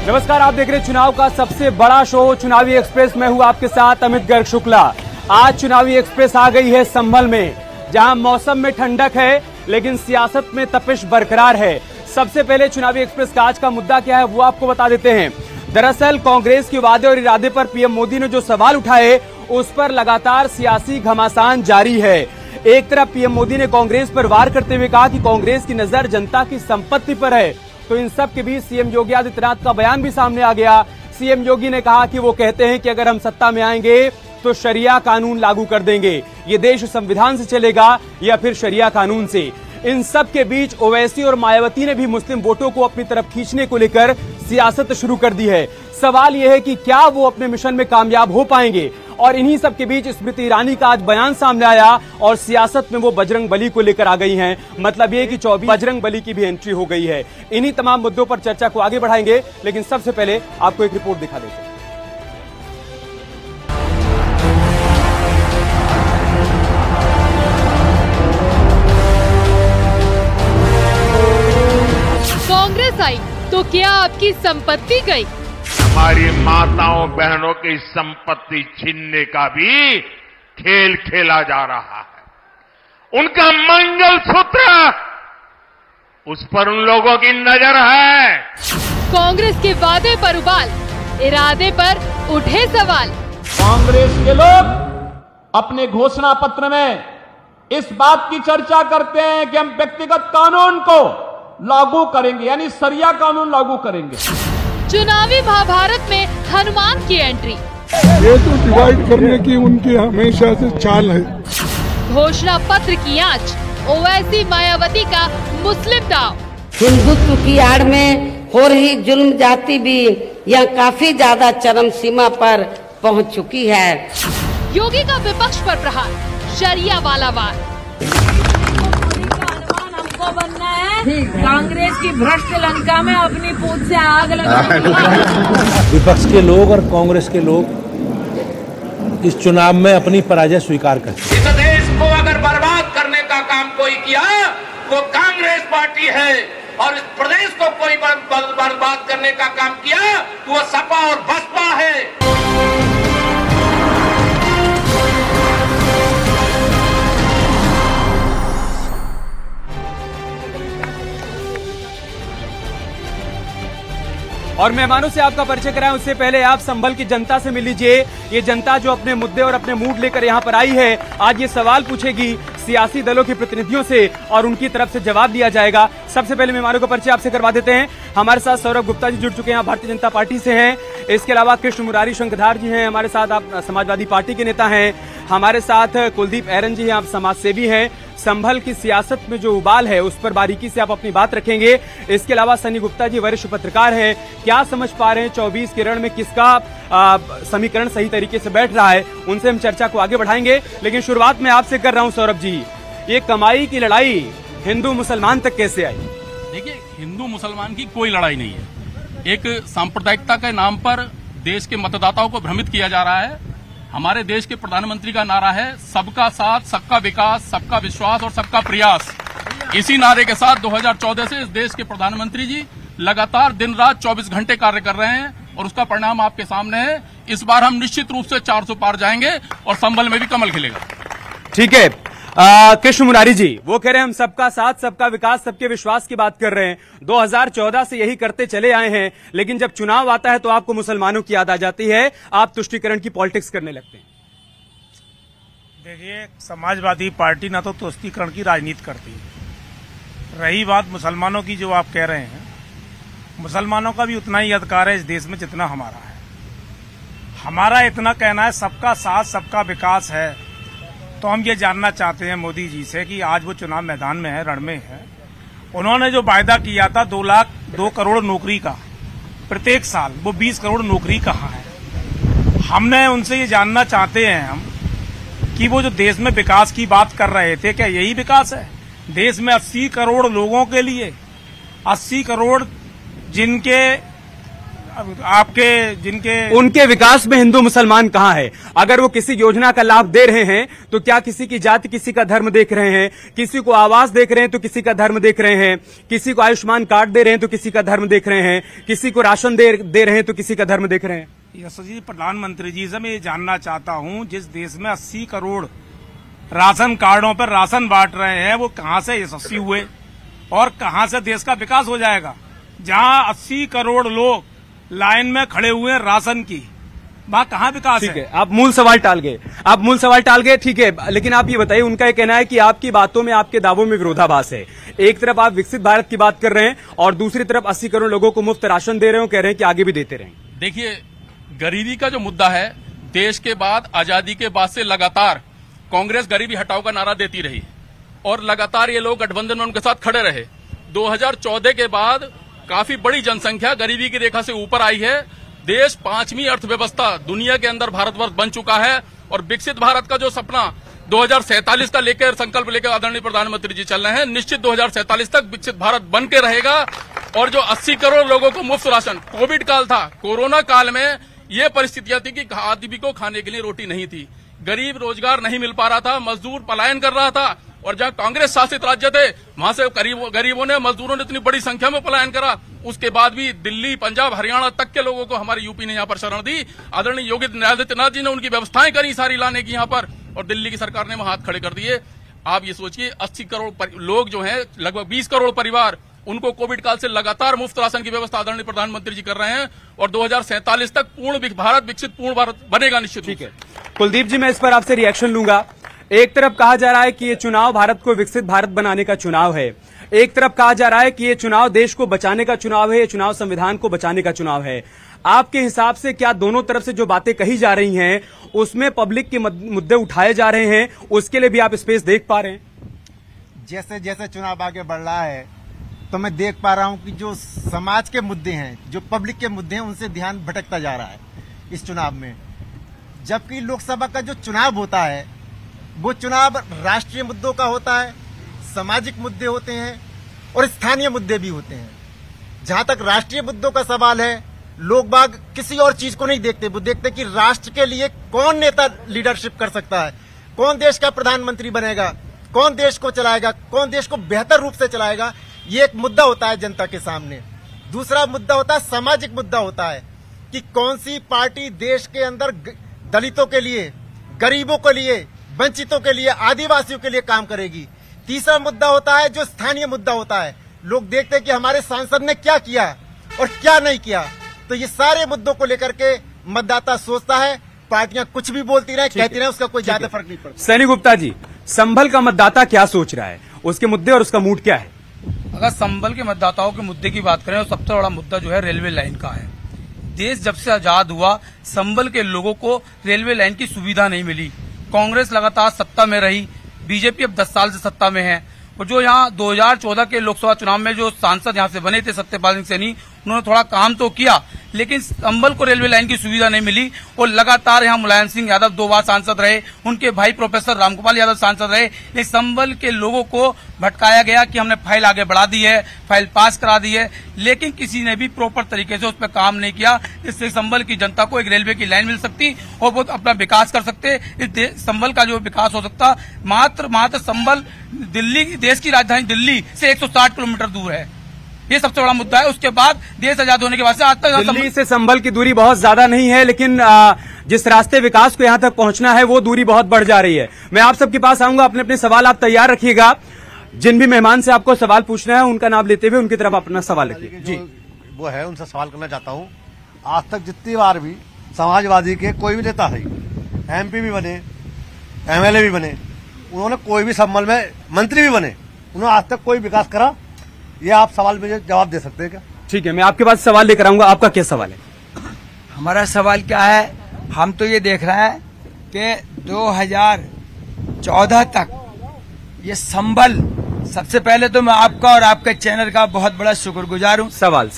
नमस्कार, आप देख रहे हैं चुनाव का सबसे बड़ा शो चुनावी एक्सप्रेस। मैं हूं आपके साथ अमित गर्ग शुक्ला। आज चुनावी एक्सप्रेस आ गई है संभल में, जहां मौसम में ठंडक है लेकिन सियासत में तपिश बरकरार है। सबसे पहले चुनावी एक्सप्रेस का आज का मुद्दा क्या है वो आपको बता देते हैं। दरअसल कांग्रेस के वादे और इरादे पर पीएम मोदी ने जो सवाल उठाए उस पर लगातार सियासी घमासान जारी है। एक तरफ पीएम मोदी ने कांग्रेस पर वार करते हुए कहा कि कांग्रेस की नजर जनता की संपत्ति पर है, तो इन सब के बीच सीएम योगी आदित्यनाथ का बयान भी सामने आ गया। सीएम योगी ने कहा कि वो कहते हैं कि अगर हम सत्ता में आएंगे तो शरिया कानून लागू कर देंगे। ये देश संविधान से चलेगा या फिर शरिया कानून से। इन सब के बीच ओवैसी और मायावती ने भी मुस्लिम वोटों को अपनी तरफ खींचने को लेकर सियासत शुरू कर दी है। सवाल यह है कि क्या वो अपने मिशन में कामयाब हो पाएंगे। और इन्हीं सब के बीच स्मृति ईरानी का आज बयान सामने आया और सियासत में वो बजरंग बली को लेकर आ गई हैं। मतलब ये कि 24 बजरंग बली की भी एंट्री हो गई है। इन्हीं तमाम मुद्दों पर चर्चा को आगे बढ़ाएंगे, लेकिन सबसे पहले आपको एक रिपोर्ट दिखा देते हैं। कांग्रेस आई तो क्या आपकी संपत्ति गई? हमारी माताओं बहनों की संपत्ति छीनने का भी खेल खेला जा रहा है। उनका मंगलसूत्र, उस पर उन लोगों की नजर है। कांग्रेस के वादे पर उबाल, इरादे पर उठे सवाल। कांग्रेस के लोग अपने घोषणा पत्र में इस बात की चर्चा करते हैं कि हम व्यक्तिगत कानून को लागू करेंगे, यानी शरिया कानून लागू करेंगे। चुनावी महाभारत में हनुमान की एंट्री। ये तो डिवाइड करने की उनकी हमेशा से चाल है। घोषणा पत्र की आंच, ओवैसी मायावती का मुस्लिम दाव। हिंदुत्व की आड़ में हो रही जुल्म जाति भी यह काफी ज्यादा चरम सीमा पर पहुंच चुकी है। योगी का विपक्ष पर प्रहार, शरिया वाला वार। बनना है कांग्रेस की भ्रष्ट लंका में अपनी पूंछ से आग लगा। विपक्ष के लोग और कांग्रेस के लोग इस चुनाव में अपनी पराजय स्वीकार करते हैं। इस देश को अगर बर्बाद करने का काम कोई किया वो कांग्रेस पार्टी है, और इस प्रदेश को कोई बर्बाद करने का काम किया तो वो सपा और बसपा है। और मेहमानों से आपका परिचय कराएं उससे पहले आप संभल की जनता से मिल लीजिए। ये जनता जो अपने मुद्दे और अपने मूड लेकर यहाँ पर आई है, आज ये सवाल पूछेगी सियासी दलों के प्रतिनिधियों से और उनकी तरफ से जवाब दिया जाएगा। सबसे पहले मेहमानों का परिचय आपसे करवा देते हैं। हमारे साथ सौरभ गुप्ता जी जुड़ चुके हैं, भारतीय जनता पार्टी से हैं। इसके अलावा कृष्ण मुरारी शंखधार जी हैं हमारे साथ, आप समाजवादी पार्टी के नेता हैं। हमारे साथ कुलदीप एरन जी हैं, आप समाज सेवी हैं। संभल की सियासत में जो उबाल है उस पर बारीकी से आप अपनी बात रखेंगे। इसके अलावा सनी गुप्ता जी वरिष्ठ पत्रकार हैं, क्या समझ पा रहे हैं 24 के रण में किसका समीकरण सही तरीके से बैठ रहा है, उनसे हम चर्चा को आगे बढ़ाएंगे। लेकिन शुरुआत में आपसे कर रहा हूं सौरभ जी, ये कमाई की लड़ाई हिंदू मुसलमान तक कैसे आई? देखिए, हिंदू मुसलमान की कोई लड़ाई नहीं है। एक सांप्रदायिकता के नाम पर देश के मतदाताओं को भ्रमित किया जा रहा है। हमारे देश के प्रधानमंत्री का नारा है सबका साथ, सबका विकास, सबका विश्वास और सबका प्रयास। इसी नारे के साथ 2014 से इस देश के प्रधानमंत्री जी लगातार दिन रात 24 घंटे कार्य कर रहे हैं और उसका परिणाम आपके सामने है। इस बार हम निश्चित रूप से 400 पार जाएंगे और संभल में भी कमल खिलेगा। ठीक है कृष्ण मुरारी जी, वो कह रहे हैं हम सबका साथ, सबका विकास, सबके विश्वास की बात कर रहे हैं। 2014 से यही करते चले आए हैं, लेकिन जब चुनाव आता है तो आपको मुसलमानों की याद आ जाती है, आप तुष्टीकरण की पॉलिटिक्स करने लगते हैं। देखिए, समाजवादी पार्टी ना तो तुष्टीकरण की राजनीति करती है। रही बात मुसलमानों की जो आप कह रहे हैं, मुसलमानों का भी उतना ही अधिकार है इस देश में जितना हमारा है। हमारा इतना कहना है सबका साथ, सबका विकास है। तो हम ये जानना चाहते हैं मोदी जी से कि आज वो चुनाव मैदान में है, रण में है। उन्होंने जो वायदा किया था 2 करोड़ नौकरी का प्रत्येक साल, वो 20 करोड़ नौकरी कहाँ है? हमने उनसे ये जानना चाहते हैं हम कि वो जो देश में विकास की बात कर रहे थे, क्या यही विकास है? देश में 80 करोड़ लोगों के लिए, 80 करोड़ जिनके आपके जिनके उनके विकास में हिंदू मुसलमान कहाँ है? अगर वो किसी योजना का लाभ दे रहे हैं तो क्या किसी की जाति, किसी का धर्म देख रहे हैं? किसी को आवास देख रहे हैं तो किसी का धर्म देख रहे हैं? किसी को आयुष्मान कार्ड दे रहे हैं तो किसी का धर्म देख रहे हैं? किसी को राशन दे रहे हैं तो किसी का धर्म देख रहे हैं? यस जी, प्रधानमंत्री जी से मैं ये जानना चाहता हूँ, जिस देश में 80 करोड़ राशन कार्डों पर राशन बांट रहे हैं, वो कहाँ से यशस्वी हुए और कहाँ से देश का विकास हो जाएगा? जहाँ 80 करोड़ लोग लाइन में खड़े हुए हैं राशन की, वहाँ कहाँ विकास है? ठीक है, आप मूल सवाल टाल गए, ठीक है। लेकिन आप ये बताइए, उनका ये कहना है कि आपकी बातों में, आपके दावों में विरोधाभास है। एक तरफ आप विकसित भारत की बात कर रहे हैं और दूसरी तरफ 80 करोड़ लोगों को मुफ्त राशन दे रहे हो, कह रहे हैं कि आगे भी देते रहें। देखिए, गरीबी का जो मुद्दा है, देश के बाद, आजादी के बाद से लगातार कांग्रेस गरीबी हटाओ का नारा देती रही और लगातार ये लोग गठबंधन में उनके साथ खड़े रहे। 2014 के बाद काफी बड़ी जनसंख्या गरीबी की रेखा से ऊपर आई है। देश 5वीं अर्थव्यवस्था दुनिया के अंदर भारतवर्ष बन चुका है और विकसित भारत का जो सपना 2047 का लेकर संकल्प लेकर आदरणीय प्रधानमंत्री जी चल रहे हैं, निश्चित 2047 तक विकसित भारत बन के रहेगा। और जो 80 करोड़ लोगों को मुफ्त राशन, कोविड काल था, कोरोना काल में ये परिस्थितियां थी कि आदमी को खाने के लिए रोटी नहीं थी, गरीब रोजगार नहीं मिल पा रहा था, मजदूर पलायन कर रहा था। और जहां कांग्रेस शासित राज्य थे, वहां से गरीबों ने, मजदूरों ने इतनी बड़ी संख्या में पलायन करा। उसके बाद भी दिल्ली, पंजाब, हरियाणा तक के लोगों को हमारी यूपी ने यहाँ पर शरण दी। आदरणीय योगी आदित्यनाथ जी ने उनकी व्यवस्थाएं करी सारी लाने की यहाँ पर, और दिल्ली की सरकार ने वहां हाथ खड़े कर दिए। आप ये सोचिए, 80 करोड़ लोग जो हैं, लगभग 20 करोड़ परिवार, उनको कोविड काल से लगातार मुफ्त राशन की व्यवस्था आदरणीय प्रधानमंत्री जी कर रहे हैं और 2047 तक पूर्ण भारत, विकसित पूर्ण भारत बनेगा निश्चित। ठीक है कुलदीप जी, मैं इस पर आपसे रिएक्शन लूंगा। एक तरफ कहा जा रहा है कि ये चुनाव भारत को विकसित भारत बनाने का चुनाव है, एक तरफ कहा जा रहा है कि ये चुनाव देश को बचाने का चुनाव है, ये चुनाव संविधान को बचाने का चुनाव है। आपके हिसाब से क्या दोनों तरफ से जो बातें कही जा रही हैं उसमें पब्लिक के मुद्दे उठाए जा रहे हैं, उसके लिए भी आप स्पेस देख पा रहे हैं? जैसे जैसे चुनाव आगे बढ़ रहा है तो मैं देख पा रहा हूं कि जो समाज के मुद्दे हैं, जो पब्लिक के मुद्दे हैं, उनसे ध्यान भटकता जा रहा है इस चुनाव में। जबकि लोकसभा का जो चुनाव होता है वो चुनाव राष्ट्रीय मुद्दों का होता है, सामाजिक मुद्दे होते हैं और स्थानीय मुद्दे भी होते हैं। जहां तक राष्ट्रीय मुद्दों का सवाल है, लोग बाग किसी और चीज को नहीं देखते, वो देखते कि राष्ट्र के लिए कौन नेता लीडरशिप कर सकता है, कौन देश का प्रधानमंत्री बनेगा, कौन देश को चलाएगा, कौन देश को बेहतर रूप से चलाएगा। ये एक मुद्दा होता है जनता के सामने। दूसरा मुद्दा होता है सामाजिक मुद्दा होता है कि कौन सी पार्टी देश के अंदर दलितों के लिए, गरीबों के लिए, वंचितों के लिए, आदिवासियों के लिए काम करेगी। तीसरा मुद्दा होता है जो स्थानीय मुद्दा होता है, लोग देखते हैं कि हमारे सांसद ने क्या किया और क्या नहीं किया। तो ये सारे मुद्दों को लेकर के मतदाता सोचता है, पार्टियां कुछ भी बोलती रहे, कहती रहे, उसका कोई ज्यादा फर्क नहीं पड़ता। सैनी गुप्ता जी, संभल का मतदाता क्या सोच रहा है, उसके मुद्दे और उसका मूड क्या है? अगर संभल के मतदाताओं के मुद्दे की बात करें तो सबसे बड़ा मुद्दा जो है रेलवे लाइन का है। देश जब से आजाद हुआ, संभल के लोगों को रेलवे लाइन की सुविधा नहीं मिली। कांग्रेस लगातार सत्ता में रही, बीजेपी अब 10 साल से सत्ता में है। और जो यहाँ 2014 के लोकसभा चुनाव में जो सांसद यहाँ से बने थे, सत्यपाल सिंह सैनी, उन्होंने थोड़ा काम तो किया, लेकिन संभल को रेलवे लाइन की सुविधा नहीं मिली। और लगातार यहाँ मुलायम सिंह यादव 2 बार सांसद रहे, उनके भाई प्रोफेसर रामगोपाल यादव सांसद रहे, लेकिन संभल के लोगों को भटकाया गया कि हमने फाइल आगे बढ़ा दी है, फाइल पास करा दी है, लेकिन किसी ने भी प्रॉपर तरीके से उस पर काम नहीं किया। इससे संभल की जनता को एक रेलवे की लाइन मिल सकती और वो अपना विकास कर सकते। इस संभल का जो विकास हो सकता, मात्र संभल दिल्ली, देश की राजधानी दिल्ली से 160 किलोमीटर दूर है। ये सबसे बड़ा मुद्दा है। उसके बाद देश आजाद होने के बाद से आज तक दिल्ली से संभल की दूरी बहुत ज्यादा नहीं है, लेकिन जिस रास्ते विकास को यहाँ तक पहुंचना है वो दूरी बहुत बढ़ जा रही है। मैं आप सबके पास आऊंगा, अपने अपने सवाल आप तैयार रखिएगा। जिन भी मेहमान से आपको सवाल पूछना है उनका नाम लेते हुए उनकी तरफ अपना सवाल रखिए। जी, वो है, उनसे सवाल करना चाहता हूँ। आज तक जितनी बार भी समाजवादी के कोई भी नेता है, MP भी बने, MLA भी बने, उन्होंने कोई भी संभल में मंत्री भी बने, उन्होंने आज तक कोई विकास करा? ये आप सवाल में जवाब दे सकते हैं क्या? ठीक है, मैं आपके पास सवाल लेकर आऊंगा। आपका क्या सवाल है? हमारा सवाल क्या है, हम तो ये देख रहे हैं कि 2014 तक ये संभल, सबसे पहले तो मैं आपका और आपके चैनल का बहुत बड़ा शुक्रगुजार हूँ। सवाल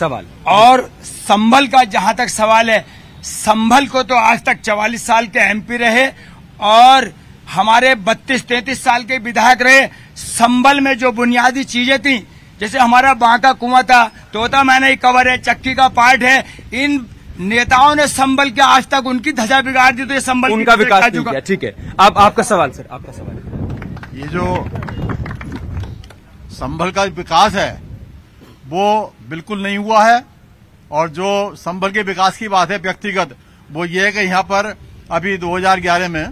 और संभल का जहाँ तक सवाल है, संभल को तो आज तक 44 साल के MP रहे और हमारे 32-33 साल के विधायक रहे। संभल में जो बुनियादी चीजें थी, जैसे हमारा बांका कुआं था, तोता मैंने कवर है, चक्की का पार्ट है। इन नेताओं ने संभल के आज तक उनकी ध्वजा बिगाड़ दी, तो ये संभल उनका विकास नहीं किया। ठीक है, अब आपका सवाल सर, आपका सवाल। ये जो संभल का विकास है वो बिल्कुल नहीं हुआ है, और जो संभल के विकास की बात है व्यक्तिगत, वो ये है कि यहाँ पर अभी 2011 में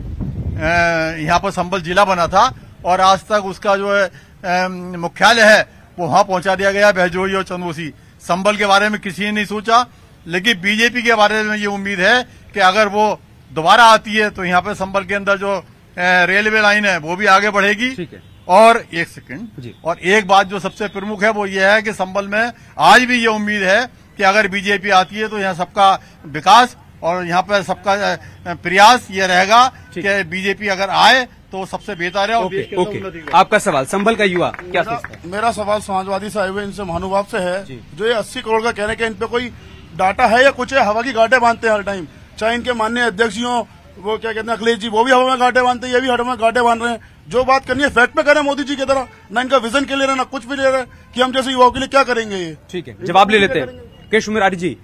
यहाँ पर संभल जिला बना था, और आज तक उसका जो है मुख्यालय है वो वहां पहुंचा दिया गया, बहजोई और चंदोसी। संभल के बारे में किसी ने नहीं सोचा, लेकिन बीजेपी के बारे में ये उम्मीद है कि अगर वो दोबारा आती है तो यहाँ पे संभल के अंदर जो रेलवे लाइन है वो भी आगे बढ़ेगी। ठीक है। और एक सेकंड, और एक बात जो सबसे प्रमुख है वो ये है कि संभल में आज भी ये उम्मीद है कि अगर बीजेपी आती है तो यहाँ सबका विकास और यहाँ पर सबका प्रयास ये रहेगा कि बीजेपी अगर आए तो सबसे बेहतर है। ओके, आपका सवाल, संभल का युवा क्या सोचता है? मेरा सवाल समाजवादी से आए हुए इनसे महानुभाव से है, जो ये 80 करोड़ का कह रहे हैं कि इन पे कोई डाटा है या कुछ है? हवा की गांठें बांधते हैं हर टाइम, चाहे इनके माननीय अध्यक्ष जी हो, वो क्या कहते हैं अखिलेश जी, वो भी हवा में गांठें बांधते हैं, ये भी हवा में गांठें बांध रहे हैं। जो बात करनी है फैक्ट पे करें मोदी जी की तरह, ना इनका विजन के ले रहे ना कुछ भी ले रहे कि हम जैसे युवाओं के लिए क्या करेंगे ये। ठीक है, जवाब ले लेते हैं। केश मुरारी जी,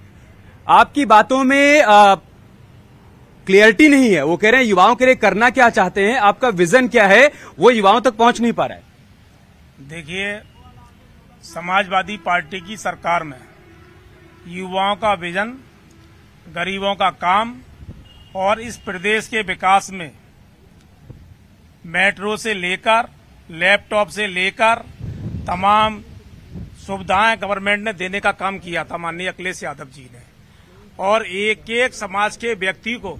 आपकी बातों में क्लियरिटी नहीं है। वो कह रहे हैं युवाओं के लिए करना क्या चाहते हैं, आपका विजन क्या है, वो युवाओं तक पहुंच नहीं पा रहा है। देखिए, समाजवादी पार्टी की सरकार में युवाओं का विजन, गरीबों का काम और इस प्रदेश के विकास में मेट्रो से लेकर लैपटॉप से लेकर तमाम सुविधाएं गवर्नमेंट ने देने का काम किया था माननीय अखिलेश यादव जी ने, और एक एक समाज के व्यक्ति को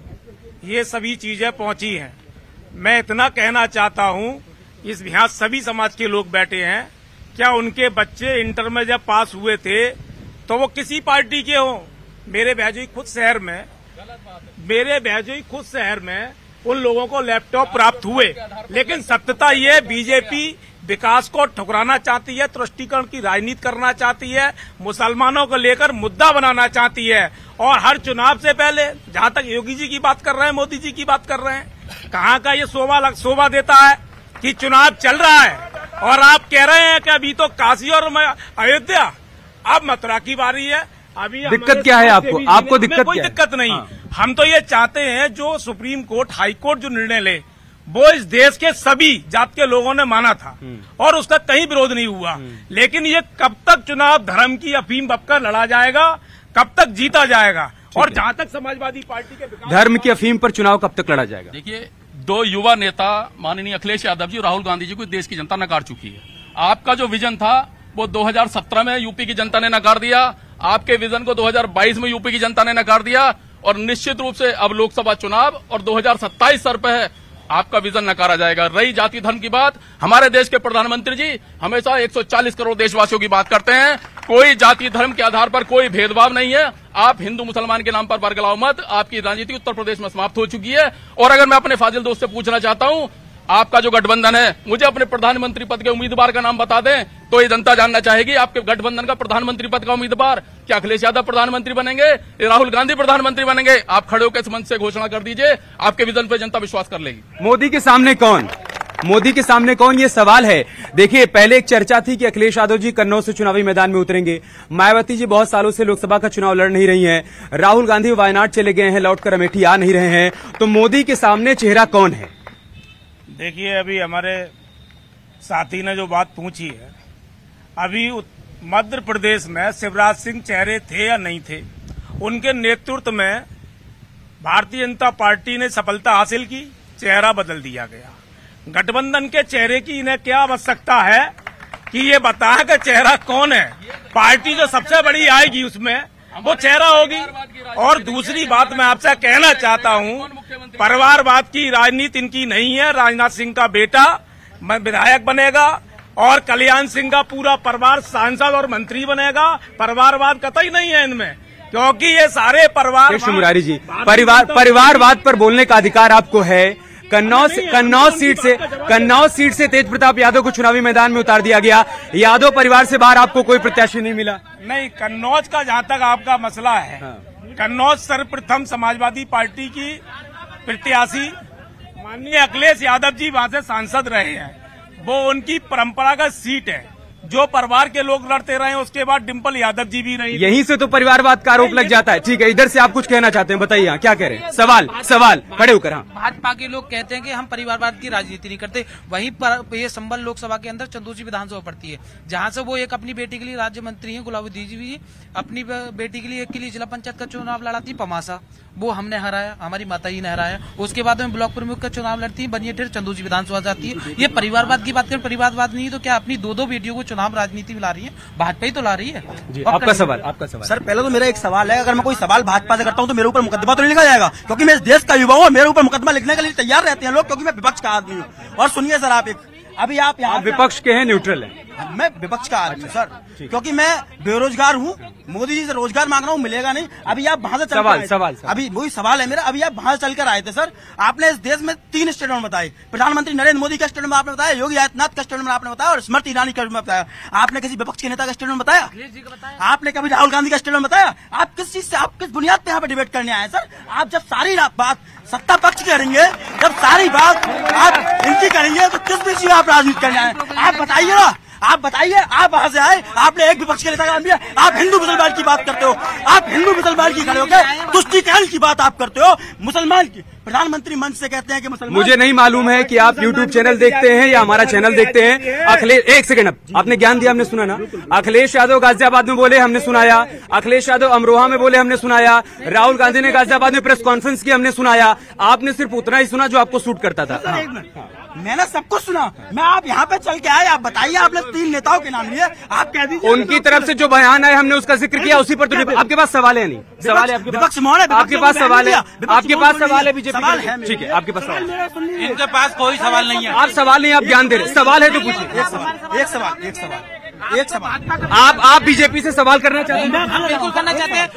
ये सभी चीजें पहुंची हैं। मैं इतना कहना चाहता हूं, इस यहाँ सभी समाज के लोग बैठे हैं, क्या उनके बच्चे इंटर में जब पास हुए थे तो वो किसी पार्टी के हों? मेरे बहजोई खुद शहर में उन लोगों को लैपटॉप प्राप्त हुए, लेकिन सत्यता ये बीजेपी विकास को ठुकराना चाहती है, तुष्टीकरण की राजनीति करना चाहती है, मुसलमानों को लेकर मुद्दा बनाना चाहती है। और हर चुनाव से पहले, जहां तक योगी जी की बात कर रहे हैं, मोदी जी की बात कर रहे हैं, कहां का ये शोभा देता है कि चुनाव चल रहा है और आप कह रहे हैं कि अभी तो काशी और अयोध्या, अब मथुरा की बारी है। अभी दिक्कत क्या है आपको? आपको दिक्कत कोई क्या दिक्कत नहीं। हाँ। हम तो ये चाहते हैं जो सुप्रीम कोर्ट, हाई कोर्ट जो निर्णय ले वो इस देश के सभी जात के लोगों ने माना था और उसका कहीं विरोध नहीं हुआ। लेकिन ये कब तक चुनाव धर्म की अफीम बककर लड़ा जाएगा, कब तक जीता जाएगा? और जहां तक समाजवादी पार्टी के धर्म की अफीम पर चुनाव कब तक लड़ा जाएगा? देखिए, दो युवा नेता माननीय अखिलेश यादव जी और राहुल गांधी जी को देश की जनता नकार चुकी है। आपका जो विजन था वो 2017 में यूपी की जनता ने नकार दिया, आपके विजन को 2022 में यूपी की जनता ने नकार दिया, और निश्चित रूप से अब लोकसभा चुनाव और 2027 सर पे है, आपका विजन नकारा जाएगा। रही जाति धर्म की बात, हमारे देश के प्रधानमंत्री जी हमेशा 140 करोड़ देशवासियों की बात करते हैं, कोई जाति धर्म के आधार पर कोई भेदभाव नहीं है। आप हिंदू मुसलमान के नाम पर बरगलाओ मत, आपकी राजनीति उत्तर प्रदेश में समाप्त हो चुकी है। और अगर मैं अपने फाजिल दोस्त से पूछना चाहता हूं, आपका जो गठबंधन है, मुझे अपने प्रधानमंत्री पद के उम्मीदवार का नाम बता दें, तो ये जनता जानना चाहेगी आपके गठबंधन का प्रधानमंत्री पद का उम्मीदवार क्या अखिलेश यादव प्रधानमंत्री बनेंगे, राहुल गांधी प्रधानमंत्री बनेंगे? आप खड़े होकर इस मंच से घोषणा कर दीजिए, आपके विजन पर जनता विश्वास कर लेगी। मोदी के सामने कौन, ये सवाल है। देखिए, पहले एक चर्चा थी कि अखिलेश यादव जी कन्नौज से चुनावी मैदान में उतरेंगे, मायावती जी बहुत सालों से लोकसभा का चुनाव लड़ नहीं रही हैं, राहुल गांधी वायनाड चले गए हैं, लौटकर अमेठी आ नहीं रहे हैं, तो मोदी के सामने चेहरा कौन है? देखिए, अभी हमारे साथी ने जो बात पूछी है, अभी मध्य प्रदेश में शिवराज सिंह चेहरे थे या नहीं थे? उनके नेतृत्व में भारतीय जनता पार्टी ने सफलता हासिल की, चेहरा बदल दिया गया। गठबंधन के चेहरे की इन्हें क्या आवश्यकता है कि ये बताएं कि चेहरा कौन है? पार्टी जो सबसे बड़ी आएगी उसमें वो चेहरा होगी। और दूसरी बात मैं आपसे कहना चाहता हूं, परिवारवाद की राजनीति इनकी नहीं है। राजनाथ सिंह का बेटा विधायक बनेगा और कल्याण सिंह का पूरा परिवार सांसद और मंत्री बनेगा। परिवारवाद कतई नहीं है इनमें, क्योंकि ये सारे परिवार। मुरारी जी, परिवारवाद पर बोलने का अधिकार आपको है। कन्नौज सीट से तेज प्रताप यादव को चुनावी मैदान में उतार दिया गया, यादव परिवार से बाहर आपको कोई प्रत्याशी नहीं मिला। नहीं, कन्नौज का जहां तक आपका मसला है, कन्नौज सर्वप्रथम समाजवादी पार्टी की प्रत्याशी माननीय अखिलेश यादव जी वहां से सांसद रहे हैं, वो उनकी परंपरागत सीट है। जो परिवार के लोग लड़ते रहे उसके बाद डिम्पल यादव जी भी रही। यहीं से तो परिवारवाद का आरोप लग जाता है। ठीक है, इधर से आप कुछ कहना चाहते हैं, बताइए। क्या कह रहे हैं? सवाल खड़े होकर। हाँ, भाजपा के लोग कहते हैं कि हम परिवारवाद की राजनीति नहीं करते। वहीं पर ये संबल लोकसभा के अंदर चंदौसी विधानसभा पड़ती है, जहां से वो एक अपनी बेटी के लिए राज्य मंत्री है गुलाबी जी, अपनी बेटी के लिए जिला पंचायत का चुनाव लड़ाती पमासा, वो हमने हराया, हमारी माता जी ने हराया। उसके बाद में ब्लॉक प्रमुख का चुनाव लड़ती है बनिए चंदौसी विधानसभा जाती है। ये परिवारवाद की बात करें, परिवारवाद नहीं तो क्या अपनी दो बेटियों को चुनाव राजनीति में ला रही है? भाजपा ही तो ला रही है जी। आपका सवाल सर, पहले तो मेरा एक सवाल है, अगर मैं कोई सवाल भाजपा से करता हूं तो मेरे ऊपर मुकदमा तो नहीं लिखा जाएगा? क्योंकि मैं इस देश का युवा हूं, मेरे ऊपर मुकदमा लिखने के लिए तैयार रहते हैं लोग, क्योंकि मैं विपक्ष का आदमी हूं। और सुनिए सर, आप अभी आप यहाँ विपक्ष के हैं, न्यूट्रल है? मैं विपक्ष का आदमी हूँ सर, क्योंकि मैं बेरोजगार हूँ। मोदी जी से रोजगार मांग रहा हूँ, मिलेगा नहीं। अभी आप वहां से सवाल अभी वही सवाल है मेरा। अभी आप वहां से चल कर आए थे सर, आपने इस देश में 3 स्टेटमेंट बताए। प्रधानमंत्री नरेंद्र मोदी का स्टेटमेंट आपने बताया, योगी आदित्यनाथ का स्टेटमेंट आपने बताया, और स्मृति ईरानी का बताया। आपने किसी विपक्ष के नेता का स्टेटमेंट बताया? आपने कभी राहुल गांधी का स्टेटमेंट बताया? आप किस चीज से, आप किस बुनियाद पे यहाँ पे डिबेट करने आए सर? आप जब सारी बात सत्ता पक्ष करेंगे, जब सारी बात आप इनकी करेंगे, तो किस विषय में आप राजनीति करने आए? आप बताइए ना, आप बताइए। आप वहां से आए, आपने एक विपक्ष के नेता का नाम लिया, आप हिंदू मुसलमान की बात करते हो, आप हिंदू मुसलमान की खड़े होकर तुष्टिकरण की बात आप करते हो मुसलमान की। प्रधानमंत्री मंच से कहते हैं कि मुसलमान। मुझे नहीं मालूम है कि आप YouTube चैनल देखते हैं या हमारा चैनल देखते हैं। अखिलेश, एक सेकंड, आपने ज्ञान दिया, हमने सुना ना। अखिलेश यादव गाजियाबाद में बोले, हमने सुनाया। अखिलेश यादव अमरोहा में बोले, हमने सुनाया। राहुल गांधी ने गाजियाबाद में प्रेस कॉन्फ्रेंस की, हमने सुनाया। आपने सिर्फ उतना ही सुना जो आपको सूट करता था। मैंने सब कुछ सुना। मैं आप यहाँ पे चल के आए, आप बताइए। आपने 3 नेताओं के नाम लिए, आप कह दीजिए। उनकी तरफ से जो बयान है हमने उसका जिक्र किया, उसी पर तो आपके पास सवाल है? नहीं सवाल है आपके पास? आपके पास सवाल है? आपके पास सवाल है? बीजेपी है, ठीक है, आपके पास सवाल। इनके पास कोई सवाल नहीं है। आप सवाल नहीं, आप ज्ञान दे रहे। सवाल है तो पूछिए। एक सवाल। आप बीजेपी से सवाल करना चाहते हैं? हम बिल्कुल करना चाहते हैं।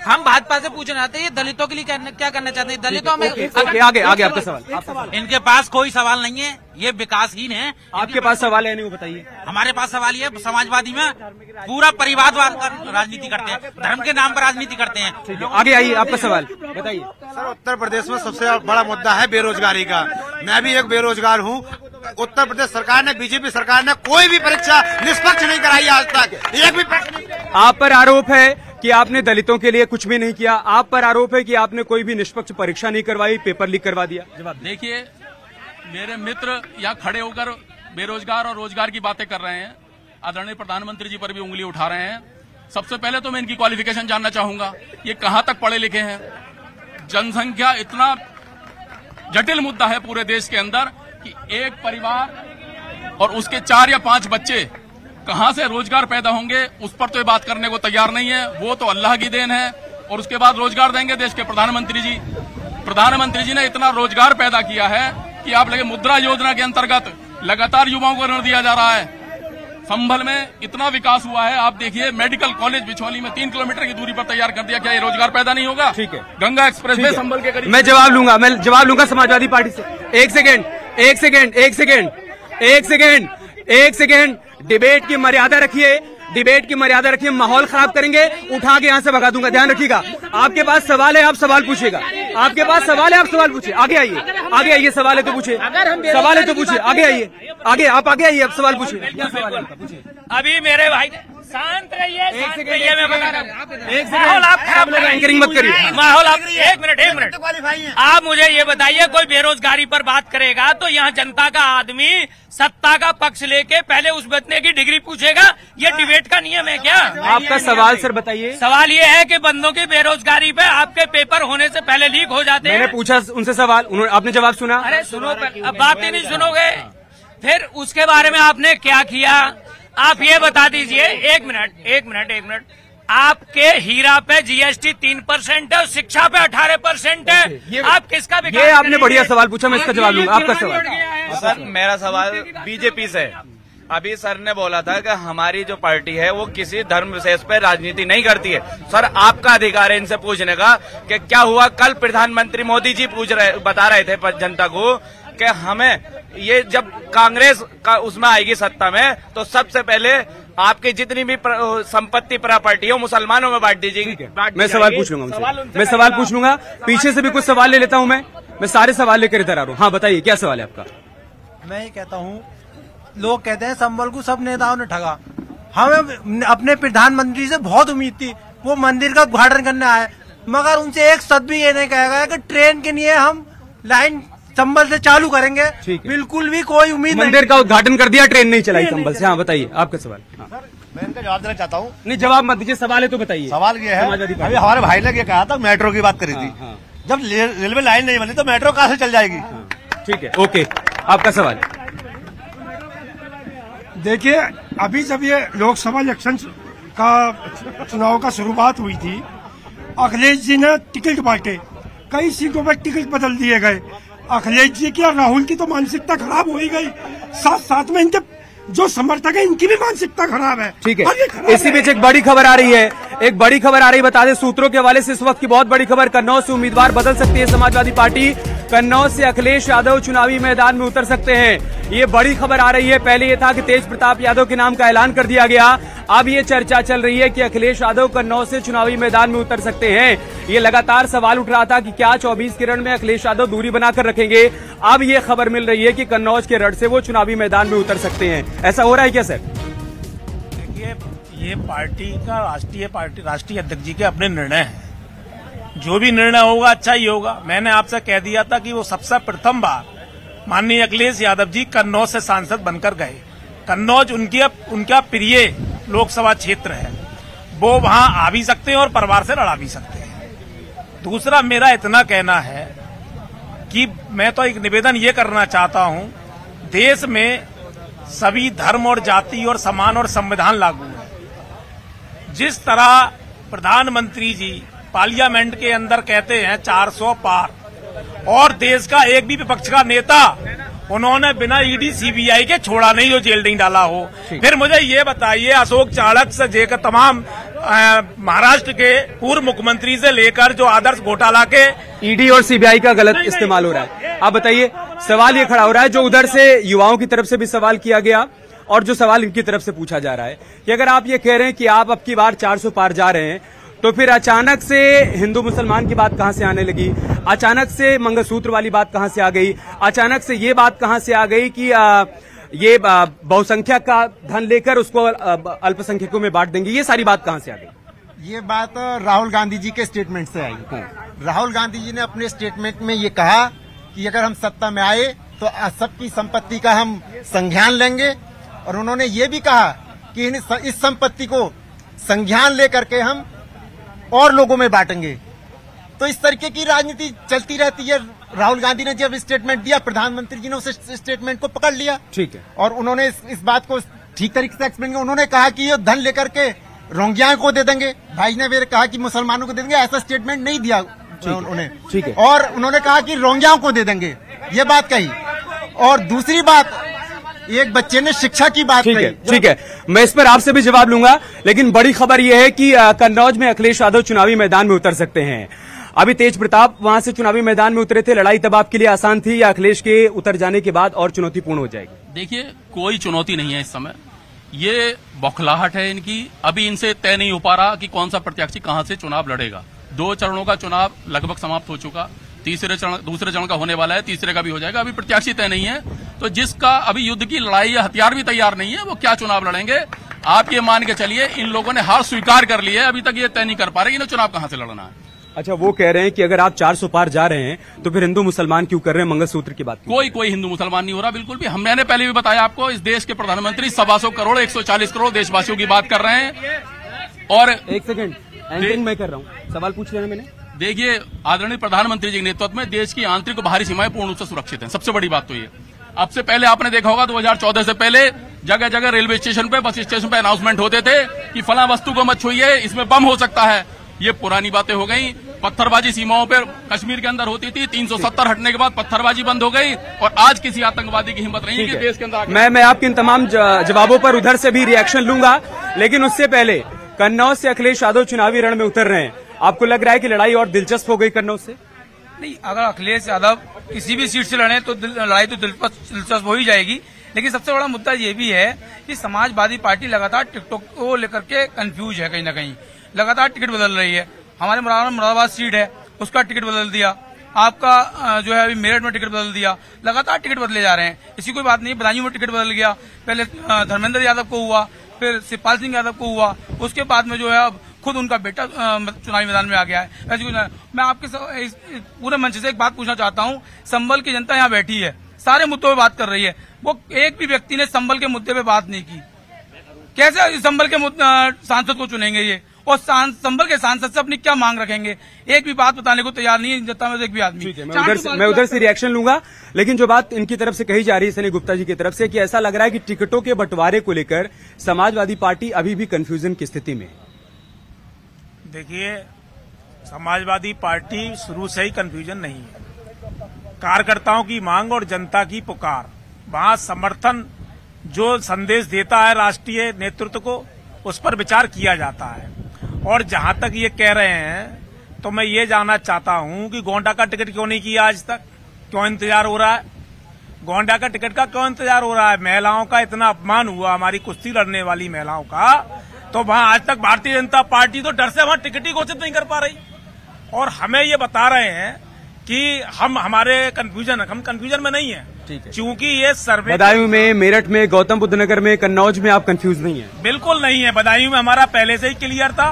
हम भाजपा से पूछना चाहते हैं, ये दलितों के लिए क्या करना चाहते हैं? दलितों में आगे आपका सवाल। इनके पास कोई सवाल नहीं है, ये विकासहीन है। आपके पास सवाल है? नहीं, वो बताइए। हमारे पास सवाल ये, समाजवादी में पूरा परिवारवाद का राजनीति करते हैं, धर्म के नाम पर राजनीति करते हैं। आगे आइए, आपका सवाल बताइए। सर, उत्तर प्रदेश में सबसे बड़ा मुद्दा है बेरोजगारी का। मैं भी एक बेरोजगार हूँ। उत्तर प्रदेश सरकार ने, बीजेपी सरकार ने कोई भी परीक्षा निष्पक्ष नहीं कराई आज तक, एक भी प्रश्न नहीं। आप पर आरोप है कि आपने दलितों के लिए कुछ भी नहीं किया। आप पर आरोप है कि आपने कोई भी निष्पक्ष परीक्षा नहीं करवाई, पेपर लीक करवा दिया। जवाब देखिए, मेरे मित्र यहाँ खड़े होकर बेरोजगार और रोजगार की बातें कर रहे हैं, आदरणीय प्रधानमंत्री जी पर भी उंगली उठा रहे हैं। सबसे पहले तो मैं इनकी क्वालिफिकेशन जानना चाहूंगा, ये कहां तक पढ़े लिखे हैं? जनसंख्या इतना जटिल मुद्दा है पूरे देश के अंदर कि एक परिवार और उसके 4 या 5 बच्चे कहां से रोजगार पैदा होंगे, उस पर तो ये बात करने को तैयार नहीं है। वो तो अल्लाह की देन है, और उसके बाद रोजगार देंगे देश के प्रधानमंत्री जी। प्रधानमंत्री जी ने इतना रोजगार पैदा किया है कि आप लगे मुद्रा योजना के अंतर्गत लगातार युवाओं को ऋण दिया जा रहा है। संभल में इतना विकास हुआ है, आप देखिए मेडिकल कॉलेज बिछौली में 3 किलोमीटर की दूरी पर तैयार कर दिया। क्या ये रोजगार पैदा नहीं होगा? ठीक है, गंगा एक्सप्रेस वे संभल के करीब। मैं जवाब लूंगा समाजवादी पार्टी से। एक सेकेंड, डिबेट की मर्यादा रखिए। माहौल खराब करेंगे, उठा के यहाँ से भगा दूंगा, ध्यान रखिएगा। आपके पास सवाल है, आप सवाल पूछिएगा। आपके पास सवाल है, आप सवाल पूछिए। आगे आइए, सवाल है तो पूछिए। आगे आइए, आप आगे आइए, आप सवाल पूछिए। अभी मेरे भाई शांत रहिए, मैं बता रहा हूँ। माहौल आप खराब लगा, एंकरिंग मत करिए। माहौल आप एक मिनट आप मुझे ये बताइए, कोई बेरोजगारी पर बात करेगा तो यहाँ जनता का आदमी सत्ता का पक्ष लेके पहले उस बचने की डिग्री पूछेगा? ये डिबेट का नियम है क्या? आपका सवाल सर बताइए। सवाल ये है कि बंदों की बेरोजगारी पे आपके पेपर होने से पहले लीक हो जाते हैं। मैंने पूछा उनसे सवाल, आपने जवाब सुना? अरे सुनो, अब बात ही नहीं सुनोगे, फिर उसके बारे में आपने क्या किया आप ये बता दीजिए। एक मिनट आपके हीरा पे जीएसटी 3% है और शिक्षा पे 18% है। आप किसका विकास? ये आपने बढ़िया सवाल पूछा, मैं इसका जवाब लूंगा। आपका सवाल? सर, मेरा सवाल बीजेपी से। अभी सर ने बोला था कि हमारी जो पार्टी है वो किसी धर्म विशेष पे राजनीति नहीं करती है। सर, आपका अधिकार है इनसे पूछने का कि क्या हुआ। कल प्रधानमंत्री मोदी जी बता रहे थे जनता को कि हमें ये जब कांग्रेस का उसमें आएगी सत्ता में तो सबसे पहले आपकी जितनी भी संपत्ति प्रॉपर्टी हो मुसलमानों में बांट दीजिएगी। मैं सवाल पूछ लूंगा पीछे से भी कुछ सवाल ले लेता हूं। मैं सारे सवाल लेकर इधर आ रहा हूँ। हाँ बताइए, क्या सवाल है आपका? मैं ये कहता हूँ लोग कहते हैं संबल को सब नेताओं ने ठगा। हमें अपने प्रधानमंत्री से बहुत उम्मीद थी, वो मंदिर का उद्घाटन करने आए, मगर उनसे एक शब्द भी ये नहीं कहा गया कि ट्रेन के लिए हम लाइन संबल से चालू करेंगे। बिल्कुल भी कोई उम्मीद नहीं। मंदिर का उद्घाटन कर दिया, ट्रेन नहीं चलाई संबल से। हाँ बताइए आपका सवाल। हाँ। मैं इनका जवाब देना चाहता हूँ। नहीं जवाब मत दीजिए, सवाल है तो बताइए। सवाल ये है, अभी हमारे भाई ने ये कहा था मेट्रो की बात करी थी। जब रेलवे लाइन नहीं बनी तो मेट्रो कहाँ से चल जाएगी? ठीक है, ओके, आपका सवाल। देखिए, अभी जब ये लोकसभा इलेक्शन का चुनाव का शुरुआत हुई थी, अखिलेश जी ने टिकट बांटे, कई सीटों पर टिकट बदल दिए गए। अखिलेश जी की और राहुल की तो मानसिकता खराब हो ही गई, साथ साथ में इनके जो समर्थक है इनकी भी मानसिकता खराब है। ठीक है, इसी बीच एक बड़ी खबर आ रही है, बता दें सूत्रों के हवाले से इस वक्त की बहुत बड़ी खबर। कन्नौज से उम्मीदवार बदल सकती है समाजवादी पार्टी। कन्नौज से अखिलेश यादव चुनावी मैदान में उतर सकते हैं, ये बड़ी खबर आ रही है। पहले ये था कि तेज प्रताप यादव के नाम का ऐलान कर दिया गया, अब ये चर्चा चल रही है कि अखिलेश यादव कन्नौज से चुनावी मैदान में उतर सकते हैं। ये लगातार सवाल उठ रहा था कि क्या 24 के रण में अखिलेश यादव दूरी बनाकर रखेंगे। अब ये खबर मिल रही है कि कन्नौज के रण से वो चुनावी मैदान में उतर सकते हैं। ऐसा हो रहा है क्या सर? देखिए, ये पार्टी का राष्ट्रीय अध्यक्ष जी के अपने निर्णय हैं, जो भी निर्णय होगा अच्छा ही होगा। मैंने आपसे कह दिया था कि वो सबसे प्रथम बार माननीय अखिलेश यादव जी कन्नौज से सांसद बनकर गए। कन्नौज उनका प्रिय लोकसभा क्षेत्र है, वो वहां आ भी सकते हैं और परिवार से लड़ा भी सकते हैं। दूसरा मेरा इतना कहना है कि मैं तो एक निवेदन ये करना चाहता हूं, देश में सभी धर्म और जाति और समान और संविधान लागू है। जिस तरह प्रधानमंत्री जी पार्लियामेंट के अंदर कहते हैं 400 पार, और देश का एक भी विपक्ष का नेता उन्होंने बिना ईडी सीबीआई के छोड़ा नहीं, जो जेल नहीं डाला हो। फिर मुझे ये बताइए, अशोक चाणक्य से लेकर तमाम महाराष्ट्र के पूर्व मुख्यमंत्री से लेकर जो आदर्श घोटाला के ईडी और सीबीआई का गलत इस्तेमाल हो रहा है। आप बताइए, सवाल ये खड़ा हो रहा है जो उधर से युवाओं की तरफ से भी सवाल किया गया और जो सवाल इनकी तरफ से पूछा जा रहा है कि अगर आप ये कह रहे हैं कि आप अब की बार 400 पार जा रहे हैं, तो फिर अचानक से हिंदू मुसलमान की बात कहां से आने लगी? अचानक से मंगलसूत्र वाली बात कहां से आ गई? अचानक से ये बात कहां से आ गई कि ये बहुसंख्यक का धन लेकर उसको अल्पसंख्यकों में बांट देंगे? ये सारी बात कहां से आ गई? ये बात राहुल गांधी जी के स्टेटमेंट से आई। राहुल गांधी जी ने अपने स्टेटमेंट में ये कहा कि अगर हम सत्ता में आए तो सबकी संपत्ति का हम संज्ञान लेंगे, और उन्होंने ये भी कहा कि इस संपत्ति को संज्ञान लेकर के हम और लोगों में बांटेंगे। तो इस तरीके की राजनीति चलती रहती है। राहुल गांधी ने जब स्टेटमेंट दिया, प्रधानमंत्री जी ने उस स्टेटमेंट को पकड़ लिया। ठीक है, और उन्होंने इस बात को ठीक तरीके से एक्सप्लेन किया। उन्होंने कहा कि ये धन लेकर के रोहिंग्या को दे देंगे, भाई ने फिर कहा कि मुसलमानों को दे देंगे, ऐसा स्टेटमेंट नहीं दिया उन्होंने। ठीक है, और उन्होंने कहा कि रोहिंग्याओं को दे देंगे, ये बात कही। और दूसरी बात, एक बच्चे ने शिक्षा की बात कही। ठीक है, मैं इस पर आपसे भी जवाब लूंगा, लेकिन बड़ी खबर यह है कि कन्नौज में अखिलेश यादव चुनावी मैदान में उतर सकते हैं। अभी तेज प्रताप वहां से चुनावी मैदान में उतरे थे, लड़ाई तब आपके लिए आसान थी या अखिलेश के उतर जाने के बाद और चुनौतीपूर्ण हो जाएगी? देखिए, कोई चुनौती नहीं है इस समय, ये बौखलाहट है इनकी। अभी इनसे तय नहीं हो पा रहा कि कौन सा प्रत्याशी कहां से चुनाव लड़ेगा। 2 चरणों का चुनाव लगभग समाप्त हो चुका, दूसरे चरण का होने वाला है, तीसरे का भी हो जाएगा। अभी प्रत्याशी तय नहीं है, तो जिसका अभी युद्ध की लड़ाई या हथियार भी तैयार नहीं है, वो क्या चुनाव लड़ेंगे? आप ये मान के चलिए, इन लोगों ने हार स्वीकार कर ली है, अभी तक ये तय नहीं कर पा रहे इन्हें चुनाव कहां से लड़ना है। अच्छा, वो कह रहे हैं कि अगर आप 400 पार जा रहे हैं तो फिर हिंदू मुसलमान क्यों कर रहे हैं? मंगलसूत्र की बात कोई हिंदू मुसलमान नहीं हो रहा, बिल्कुल भी। मैंने पहले भी बताया आपको, इस देश के प्रधानमंत्री 125 करोड़ 140 करोड़ देशवासियों की बात कर रहे हैं। और एक सेकंड, एंकरिंग मैं कर रहा हूँ, सवाल पूछ लेना मैंने। देखिए, आदरणीय प्रधानमंत्री जी के नेतृत्व में देश की आंतरिक और बाहरी सीमाएं पूर्ण रूप से सुरक्षित हैं। सबसे बड़ी बात तो ये। अब से पहले आपने देखा होगा 2014 से पहले जगह जगह रेलवे स्टेशन पे, बस स्टेशन पे अनाउंसमेंट होते थे कि फला वस्तु को मत छुइए, इसमें बम हो सकता है। ये पुरानी बातें हो गई। पत्थरबाजी सीमाओं पर कश्मीर के अंदर होती थी, 370 हटने के बाद पत्थरबाजी बंद हो गई, और आज किसी आतंकवादी की हिम्मत नहीं है कि देश के अंदर। मैं आपके इन तमाम जवाबों पर उधर से भी रिएक्शन लूंगा, लेकिन उससे पहले कन्नौज से अखिलेश यादव चुनावी रण में उतर रहे हैं। आपको लग रहा है कि लड़ाई और दिलचस्प हो गई कन्नौज से? नहीं, अगर अखिलेश यादव किसी भी सीट से लड़े तो लड़ाई तो दिलचस्प हो ही जाएगी। लेकिन सबसे बड़ा मुद्दा ये भी है कि समाजवादी पार्टी लगातार टिकटॉक को लेकर के कंफ्यूज है, कहीं ना कहीं लगातार टिकट बदल रही है। हमारे मुरादाबाद सीट है, उसका टिकट बदल दिया। आपका जो है अभी मेरठ में टिकट बदल दिया, लगातार टिकट बदले जा रहे हैं। इसी कोई बात नहीं, बदायूं में टिकट बदल गया, पहले धर्मेंद्र यादव को हुआ, फिर शिवपाल सिंह यादव को हुआ, उसके बाद में जो है अब खुद उनका बेटा चुनावी मैदान में आ गया है। ऐसी कुछ मैं आपके पूरे मंच से एक बात पूछना चाहता हूँ, संभल की जनता यहाँ बैठी है, सारे मुद्दों पे बात कर रही है, वो एक भी व्यक्ति ने संभल के मुद्दे पे बात नहीं की। कैसे संभल के सांसद को चुनेंगे ये, और संभल के सांसद से अपनी क्या मांग रखेंगे? एक भी बात बताने को तैयार नहीं है जनता में से एक भी आदमी। मैं उधर से रिएक्शन लूंगा, लेकिन जो बात इनकी तरफ से कही जा रही है सनी गुप्ता जी की तरफ से कि ऐसा लग रहा है कि टिकटों के बंटवारे को लेकर समाजवादी पार्टी अभी भी कंफ्यूजन की स्थिति में। देखिए, समाजवादी पार्टी शुरू से ही कंफ्यूजन नहीं है। कार्यकर्ताओं की मांग और जनता की पुकार, वहां समर्थन जो संदेश देता है राष्ट्रीय नेतृत्व को, उस पर विचार किया जाता है। और जहां तक ये कह रहे हैं, तो मैं ये जानना चाहता हूं कि गोंडा का टिकट क्यों नहीं किया आज तक, क्यों इंतजार हो रहा है? गोंडा का टिकट का क्यों इंतजार हो रहा है? महिलाओं का इतना अपमान हुआ, हमारी कुश्ती लड़ने वाली महिलाओं का, तो वहां आज तक भारतीय जनता पार्टी तो डर से वहां टिकट ही घोषित नहीं कर पा रही। और हमें ये बता रहे हैं कि हम कंफ्यूजन में नहीं है, क्योंकि ये सर्वे बदायूं में, मेरठ में, गौतम बुद्ध नगर में, कन्नौज में आप कंफ्यूज नहीं है? बिल्कुल नहीं है। बदायूं में हमारा पहले से ही क्लियर था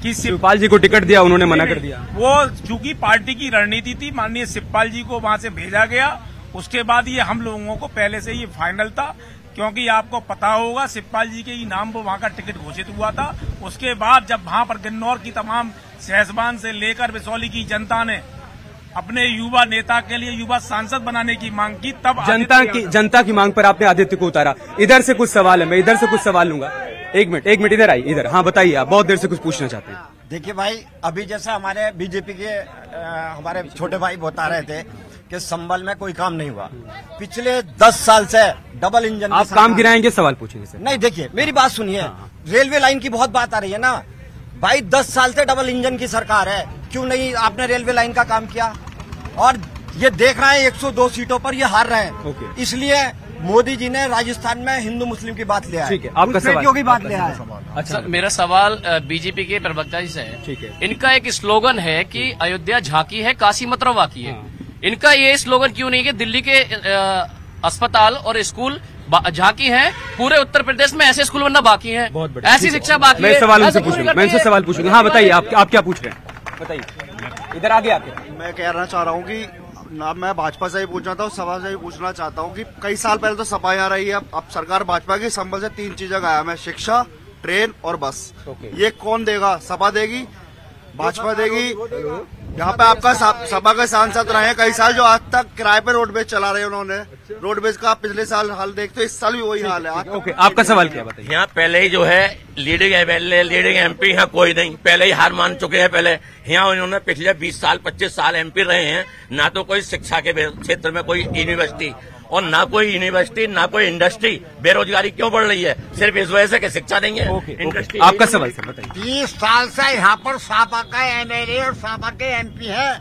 कि शिवपाल जी को टिकट दिया, उन्होंने मना कर दिया। वो चूंकि पार्टी की रणनीति थी, माननीय शिवपाल जी को वहां से भेजा गया, उसके बाद ये हम लोगों को पहले से ही फाइनल था, क्योंकि आपको पता होगा शिवपाल जी के ही नाम पर वहां का टिकट घोषित हुआ था। उसके बाद जब वहां पर गन्नौर की तमाम सहसबान से लेकर बिसौली की जनता ने अपने युवा नेता के लिए युवा सांसद बनाने की मांग की, तब जनता की मांग पर आपने आदित्य को उतारा। इधर से कुछ सवाल है, मैं इधर से कुछ सवाल लूंगा। एक मिनट इधर आइए, इधर। हाँ बताइए, आप बहुत देर से कुछ पूछना चाहते हैं। देखिए भाई, अभी जैसा हमारे बीजेपी के हमारे छोटे भाई बता रहे थे कि संभल में कोई काम नहीं हुआ, पिछले 10 साल से डबल इंजन। आप काम गिराएंगे, सवाल पूछेंगे सर? नहीं, देखिए मेरी बात सुनिए, रेलवे लाइन की बहुत बात आ रही है ना भाई, 10 साल से डबल इंजन की सरकार है, क्यों नहीं आपने रेलवे लाइन का काम किया? और ये देख रहे हैं 102 सीटों पर ये हार रहे हैं, इसलिए मोदी जी ने राजस्थान में हिंदू मुस्लिम की बात ले आए। ठीक है, आपका सवाल की बात ले आए। अच्छा, मेरा सवाल बीजेपी के प्रवक्ता जी से है। ठीक है। इनका एक स्लोगन है कि अयोध्या झांकी है, काशी मत रवाकी है। इनका ये स्लोगन क्यों नहीं कि दिल्ली के अस्पताल और स्कूल झांकी है, पूरे उत्तर प्रदेश में ऐसे स्कूल बनना बाकी है, ऐसी शिक्षा बाकी है। मैं इनसे सवाल पूछूंगा। हाँ बताइए, आप क्या पूछ रहे हैं, बताइए। इधर आगे आके मैं कहना चाह रहा हूँ कि ना मैं भाजपा से ही पूछना था, सभा से ही पूछना चाहता हूँ कि कई साल पहले तो सभा आ रही है, अब सरकार भाजपा की संभल से 3 चीजें गायब है, शिक्षा, ट्रेन और बस। ये कौन देगा? सभा देगी, भाजपा देगी? यहाँ पे आपका सभा के सांसद रहे हैं कई साल, जो आज तक किराए पे रोडवेज चला रहे हैं उन्होंने। रोडवेज का पिछले साल हाल देखते हो, इस साल भी वही हाल है। ओके, आपका सवाल क्या बताइए? यहाँ पहले ही जो है लीडिंग एमएलए, लीडिंग एमपी यहाँ कोई नहीं, पहले ही हार मान चुके हैं। पहले यहाँ उन्होंने पिछले 20 साल 25 साल एमपी रहे हैं, ना तो कोई शिक्षा के क्षेत्र में कोई यूनिवर्सिटी, और ना कोई यूनिवर्सिटी, ना कोई इंडस्ट्री। बेरोजगारी क्यों बढ़ रही है? सिर्फ इस वजह से कि शिक्षा नहीं है, इंडस्ट्री। आपका सवाल सर बताइए। 30 साल से यहाँ पर सापा का एमएलए और सापा के एमपी है,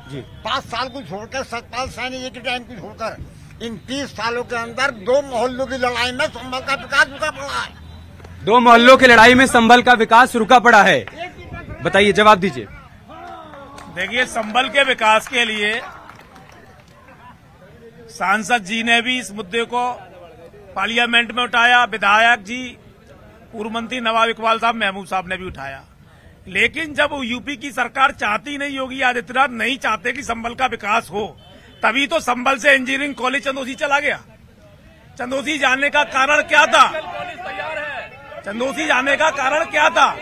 5 साल को छोड़कर सतपाल सैनी जी के टाइम को छोड़कर इन 30 सालों के अंदर 2 मोहल्लों की लड़ाई में संभल का विकास रुका पड़ा है। 2 मोहल्लों की लड़ाई में संभल का विकास रुका पड़ा है, बताइए, जवाब दीजिए। देखिए, संभल के विकास के लिए सांसद जी ने भी इस मुद्दे को पार्लियामेंट में उठाया, विधायक जी, पूर्व मंत्री नवाब इकबाल साहब, महमूद साहब ने भी उठाया। लेकिन जब यूपी की सरकार चाहती नहीं, योगी आदित्यनाथ नहीं चाहते कि संभल का विकास हो, तभी तो संभल से इंजीनियरिंग कॉलेज चंदौसी चला गया। चंदौसी जाने का कारण क्या था? चंदौसी जाने का कारण क्या था?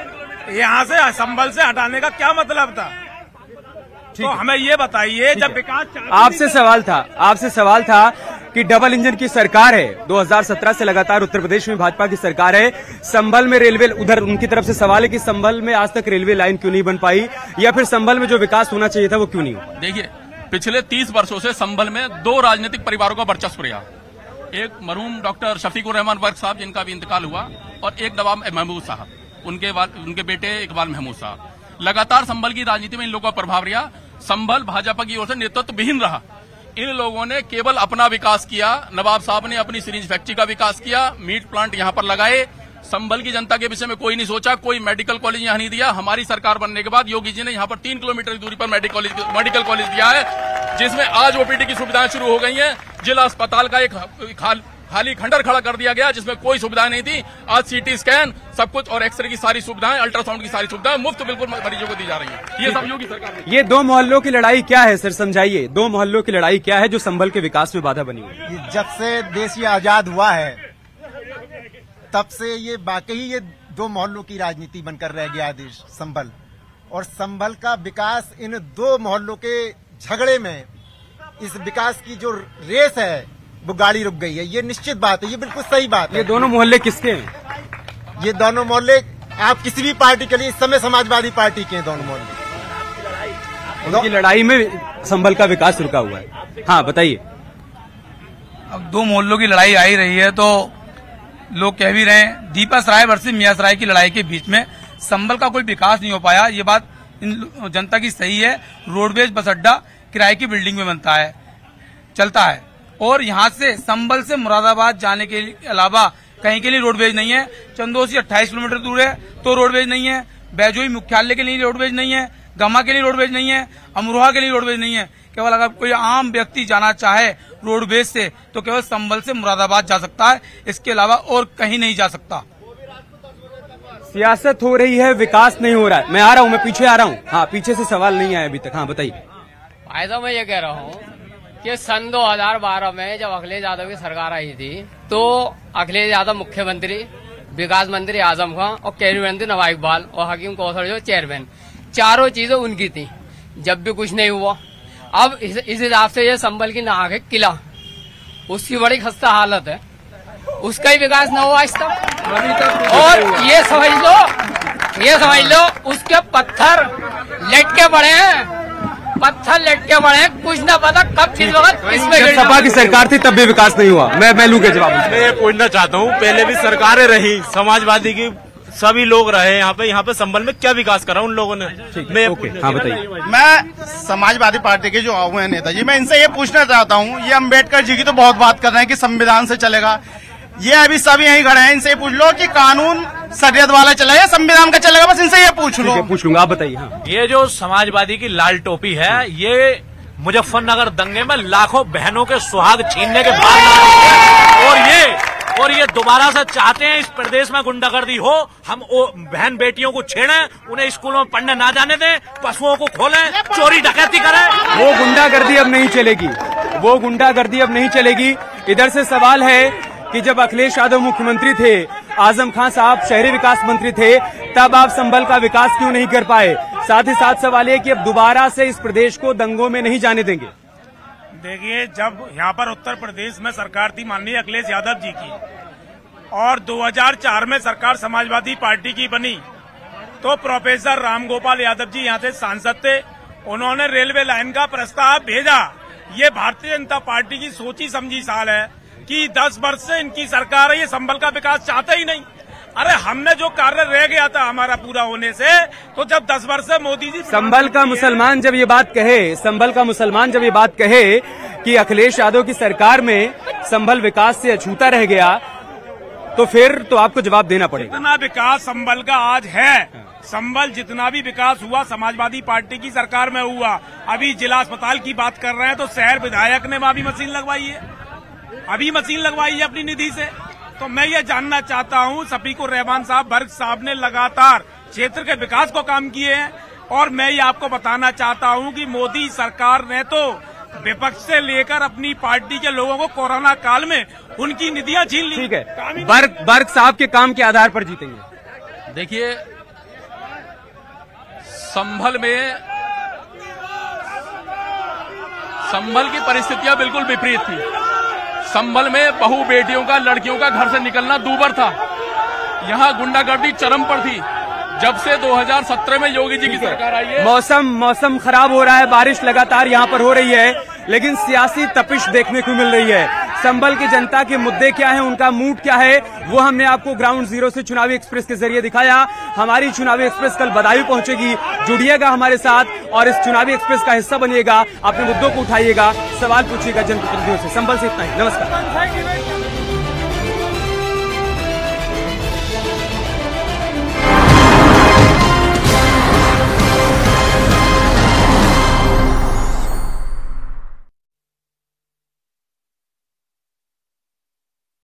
यहाँ से संभल से हटाने का क्या मतलब था? तो हमें ये बताइए, जब विकास आपसे सवाल था कि डबल इंजन की सरकार है, 2017 से लगातार उत्तर प्रदेश में भाजपा की सरकार है, संभल में रेलवे, उधर उनकी तरफ से सवाल है कि संभल में आज तक रेलवे लाइन क्यों नहीं बन पाई, या फिर संभल में जो विकास होना चाहिए था वो क्यों नहीं हुआ? देखिए, पिछले 30 वर्षों से संभल में 2 राजनीतिक परिवारों का वर्चस्व रहा। एक मरहूम डॉक्टर शफीकुर रहमान वर्क साहब, जिनका भी इंतकाल हुआ, और एक नवाब महमूद साहब, उनके बेटे इकबाल महमूद साहब। लगातार संभल की राजनीति में इन लोगों का प्रभाव रहा। संभल भाजपा की ओर से नेतृत्व विहीन रहा। इन लोगों ने केवल अपना विकास किया। नवाब साहब ने अपनी सीरीज फैक्ट्री का विकास किया, मीट प्लांट यहाँ पर लगाए। संभल की जनता के विषय में कोई नहीं सोचा, कोई मेडिकल कॉलेज यहाँ नहीं दिया। हमारी सरकार बनने के बाद योगी जी ने यहाँ पर 3 किलोमीटर की दूरी पर मेडिकल कॉलेज दिया है। जिसमें आज ओपीडी की सुविधाएं शुरू हो गई हैं। जिला अस्पताल का एक खाली खंडर खड़ा कर दिया गया जिसमें कोई सुविधाएं नहीं थी। आज सीटी स्कैन सब कुछ और एक्सरे की सारी सुविधाएं, अल्ट्रासाउंड की सारी सुविधाएं मुफ्त बिल्कुल मरीजों को दी जा रही है। ये सब योगी सरकार ने। ये दो मोहल्लों की लड़ाई क्या है सर, समझाइए। दो मोहल्लों की लड़ाई क्या है जो संभल के विकास में बाधा बनी हुई है? जब से देश ये आजाद हुआ है तब से ये वाकई ये दो मोहल्लों की राजनीति बनकर रह गया देश संभल, और संभल का विकास इन दो मोहल्लों के झगड़े में, इस विकास की जो रेस है वो गाड़ी रुक गई है। ये निश्चित बात है, ये बिल्कुल सही बात है। ये दोनों मोहल्ले किसके हैं? ये दोनों मोहल्ले आप किसी भी पार्टी के लिए, इस समय समाजवादी पार्टी के हैं दोनों मोहल्ले। उनकी लड़ाई में संभल का विकास रुका हुआ है। हाँ बताइए। अब दो मोहल्लों की लड़ाई आ ही रही है तो लोग कह भी रहे हैं, दीपा सराय वर्सेस मियां सराय की लड़ाई के बीच में संभल का कोई विकास नहीं हो पाया। ये बात इन जनता की सही है। रोडवेज बस अड्डा किराए की बिल्डिंग में बनता है, चलता है, और यहाँ से संभल से मुरादाबाद जाने के अलावा कहीं के लिए रोडवेज नहीं है। चंदोसी 28 किलोमीटर दूर है तो रोडवेज नहीं है। बैजोई मुख्यालय के लिए रोडवेज नहीं है। गमा के लिए रोडवेज नहीं है। अमरोहा के लिए रोडवेज नहीं है। केवल अगर कोई आम व्यक्ति जाना चाहे रोडवेज से तो केवल संभल से मुरादाबाद जा सकता है, इसके अलावा और कहीं नहीं जा सकता। सियासत हो रही है, विकास नहीं हो रहा है। मैं आ रहा हूँ, मैं पीछे आ रहा हूँ। हाँ, पीछे से सवाल नहीं आया अभी तक। हाँ बताइए। फायदा मैं ये कह रहा हूँ कि सन 2012 में जब अखिलेश यादव की सरकार आई थी तो अखिलेश यादव मुख्यमंत्री, विकास मंत्री आजम खान और कैबिनेट मंत्री नवाब इकबाल और हकीम कौसर जो चेयरमैन, चारों चीजें उनकी थी। जब भी कुछ नहीं हुआ। अब इस हिसाब से ये संभल की नाक है किला, उसकी बड़ी खस्ता हालत है, उसका ही विकास न हुआ आज तक। और ये समझ लो उसके पत्थर लटके पड़े हैं, कुछ ना पता कब किस वक्त इसमें। जब सपा की सरकार थी तब भी विकास नहीं हुआ। मैं लूंगा जवाब। मैं पूछना चाहता हूँ, पहले भी सरकारें रही, समाजवादी की सभी लोग रहे यहाँ पे संभल में क्या विकास करा उन लोगों ने? हाँ बताइए। मैं समाजवादी पार्टी के जो हुए नेताजी, मैं इनसे ये पूछना चाहता हूँ, ये अम्बेडकर जी की तो बहुत बात कर रहे हैं कि संविधान से चलेगा। ये अभी सब यहीं खड़े हैं, इनसे पूछ लो कि कानून शरीयत वाला चलेगा या संविधान का चलेगा, बस इनसे ये पूछ लो। पूछ लूंगा, आप बताइए। हाँ। ये जो समाजवादी की लाल टोपी है, ये मुजफ्फरनगर दंगे में लाखों बहनों के सुहाग छीनने के बाद और ये दोबारा से चाहते हैं इस प्रदेश में गुंडागर्दी हो, हम बहन बेटियों को छेड़ें, उन्हें स्कूलों में पढ़ने ना जाने दें, पशुओं को खोलें, चोरी डकैती करें। वो गुंडागर्दी अब नहीं चलेगी, वो गुंडागर्दी अब नहीं चलेगी। इधर से सवाल है कि जब अखिलेश यादव मुख्यमंत्री थे, आजम खान साहब शहरी विकास मंत्री थे, तब आप संभल का विकास क्यों नहीं कर पाए? साथ ही साथ सवाल है कि अब दोबारा से इस प्रदेश को दंगों में नहीं जाने देंगे। देखिए, जब यहाँ पर उत्तर प्रदेश में सरकार थी माननीय अखिलेश यादव जी की, और 2004 में सरकार समाजवादी पार्टी की बनी, तो प्रोफेसर रामगोपाल यादव जी यहाँ से सांसद थे, उन्होंने रेलवे लाइन का प्रस्ताव भेजा। ये भारतीय जनता पार्टी की सोची समझी साल है कि 10 वर्ष से इनकी सरकार है, ये संभल का विकास चाहते ही नहीं। अरे हमने जो कार्य रह गया था हमारा पूरा होने से, तो जब 10 वर्ष से मोदी जी संभल का मुसलमान जब ये बात कहे कि अखिलेश यादव की सरकार में संभल विकास से अछूता रह गया, तो फिर तो आपको जवाब देना पड़ेगा। जितना विकास संभल का आज है, संभल जितना भी विकास हुआ समाजवादी पार्टी की सरकार में हुआ। अभी जिला अस्पताल की बात कर रहे हैं तो शहर विधायक ने वहां भी मशीन लगवाई है, अपनी निधि से। तो मैं ये जानना चाहता हूँ, शफीकुर रहमान साहब, भर्ग साहब ने लगातार क्षेत्र के विकास को काम किए हैं, और मैं ये आपको बताना चाहता हूँ कि मोदी सरकार ने तो विपक्ष से लेकर अपनी पार्टी के लोगों को कोरोना काल में उनकी निधियां छीन ली। ठीक है, बर्ग साहब के काम के आधार पर जीतेंगे। देखिए, संभल की परिस्थितियां बिल्कुल विपरीत थी। संभल में बहू बेटियों का, लड़कियों का घर से निकलना दूभर था। यहाँ गुंडागर्दी चरम पर थी। जब से 2017 में योगी जी की सरकार आई है, मौसम खराब हो रहा है, बारिश लगातार यहाँ पर हो रही है, लेकिन सियासी तपिश देखने को मिल रही है। संभल की जनता के मुद्दे क्या हैं, उनका मूड क्या है, वो हमने आपको ग्राउंड जीरो से चुनावी एक्सप्रेस के जरिए दिखाया। हमारी चुनावी एक्सप्रेस कल बदायूं पहुंचेगी, जुड़िएगा हमारे साथ और इस चुनावी एक्सप्रेस का हिस्सा बनिएगा। अपने मुद्दों को उठाइएगा, सवाल पूछिएगा जनप्रतिनिधियों से। संभल से इतना ही, नमस्कार।